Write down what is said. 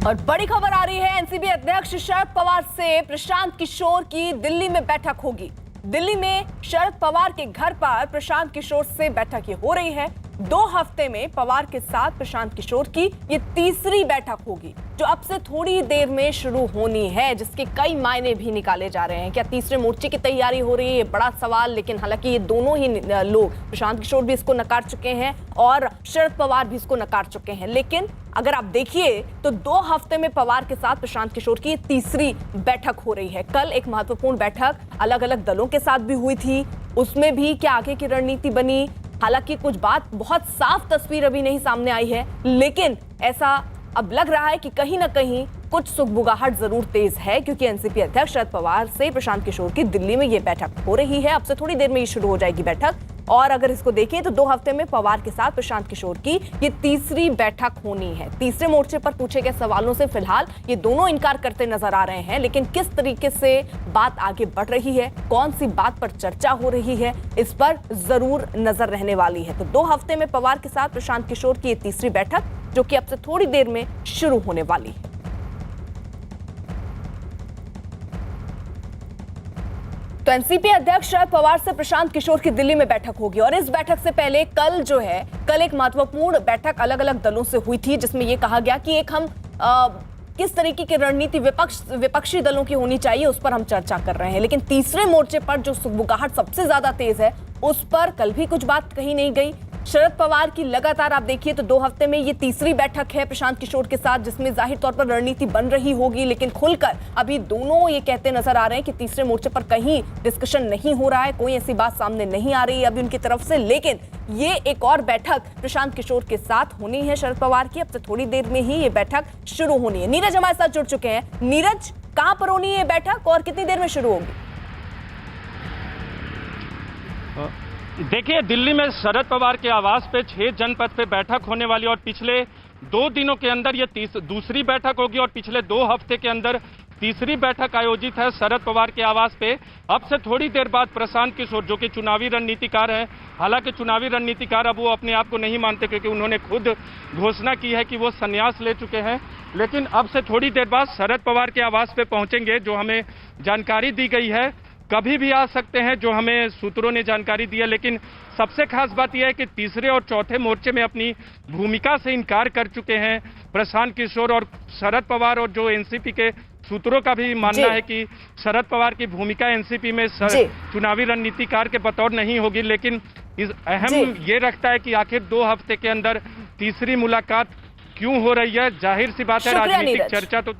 और बड़ी खबर आ रही है, एनसीपी अध्यक्ष शरद पवार से प्रशांत किशोर की दिल्ली में बैठक होगी। दिल्ली में शरद पवार के घर पर प्रशांत किशोर से बैठक हो रही है। 2 हफ्ते में पवार के साथ प्रशांत किशोर की ये तीसरी बैठक होगी, जो अब से थोड़ी देर में शुरू होनी है, जिसके कई मायने भी निकाले जा रहे हैं। क्या तीसरे मोर्चे की तैयारी हो रही है, ये बड़ा सवाल। लेकिन हालांकि ये दोनों ही लोग, प्रशांत किशोर भी इसको नकार चुके हैं और शरद पवार भी इसको नकार चुके हैं। लेकिन अगर आप देखिए तो 2 हफ्ते में पवार के साथ प्रशांत किशोर की तीसरी बैठक हो रही है। कल एक महत्वपूर्ण बैठक अलग अलग दलों के साथ भी हुई थी, उसमें भी क्या आगे की रणनीति बनी। हालांकि कुछ बात बहुत साफ तस्वीर अभी नहीं सामने आई है, लेकिन ऐसा अब लग रहा है कि कहीं ना कहीं कुछ सुगबुगाहट जरूर तेज है, क्योंकि एनसीपी अध्यक्ष शरद पवार से प्रशांत किशोर की दिल्ली में ये बैठक हो रही है। अब से थोड़ी देर में ये शुरू हो जाएगी बैठक। और अगर इसको देखें तो 2 हफ्ते में पवार के साथ प्रशांत किशोर की ये तीसरी बैठक होनी है। तीसरे मोर्चे पर पूछे गए सवालों से फिलहाल ये दोनों इनकार करते नजर आ रहे हैं, लेकिन किस तरीके से बात आगे बढ़ रही है, कौन सी बात पर चर्चा हो रही है, इस पर जरूर नजर रहने वाली है। तो 2 हफ्ते में पवार के साथ प्रशांत किशोर की ये तीसरी बैठक, जो कि अब से थोड़ी देर में शुरू होने वाली है। तो एनसीपी अध्यक्ष शरद पवार से प्रशांत किशोर की दिल्ली में बैठक होगी। और इस बैठक से पहले कल एक महत्वपूर्ण बैठक अलग अलग दलों से हुई थी, जिसमें यह कहा गया कि हम किस तरीके की रणनीति विपक्षी दलों की होनी चाहिए, उस पर हम चर्चा कर रहे हैं। लेकिन तीसरे मोर्चे पर जो सुगबुगाहट सबसे ज्यादा तेज है, उस पर कल भी कुछ बात कही नहीं गई। शरद पवार की लगातार आप देखिए तो 2 हफ्ते में ये तीसरी बैठक है प्रशांत किशोर के साथ, जिसमें जाहिर तौर पर रणनीति बन रही होगी। लेकिन खुलकर अभी दोनों ये कहते नजर आ रहे हैं कि तीसरे मोर्चे पर कहीं डिस्कशन नहीं हो रहा है, कोई ऐसी बात सामने नहीं आ रही है अभी उनकी तरफ से। लेकिन ये एक और बैठक प्रशांत किशोर के साथ होनी है शरद पवार की। अब से थोड़ी देर में ही ये बैठक शुरू होनी है। नीरज हमारे साथ जुड़ चुके हैं। नीरज, कहां पर होनी है बैठक और कितनी देर में शुरू होगी? देखिए, दिल्ली में शरद पवार के आवास पे 6 जनपद पे बैठक होने वाली और पिछले 2 दिनों के अंदर ये दूसरी बैठक होगी और पिछले 2 हफ्ते के अंदर तीसरी बैठक आयोजित है शरद पवार के आवास पे। अब से थोड़ी देर बाद प्रशांत किशोर, जो कि चुनावी रणनीतिकार हैं, हालांकि चुनावी रणनीतिकार अब वो अपने आप को नहीं मानते, क्योंकि उन्होंने खुद घोषणा की है कि वो संन्यास ले चुके हैं। लेकिन अब से थोड़ी देर बाद शरद पवार के आवास पे पहुंचेंगे, जो हमें जानकारी दी गई है। कभी भी आ सकते हैं, जो हमें सूत्रों ने जानकारी दी है। लेकिन सबसे खास बात यह है कि तीसरे और चौथे मोर्चे में अपनी भूमिका से इनकार कर चुके हैं प्रशांत किशोर और शरद पवार। और जो एनसीपी के सूत्रों का भी मानना है कि शरद पवार की भूमिका एनसीपी में चुनावी रणनीतिकार के बतौर नहीं होगी। लेकिन इस अहम ये रखता है कि आखिर 2 हफ्ते के अंदर तीसरी मुलाकात क्यों हो रही है। जाहिर सी बात है, राजनीतिक चर्चा तो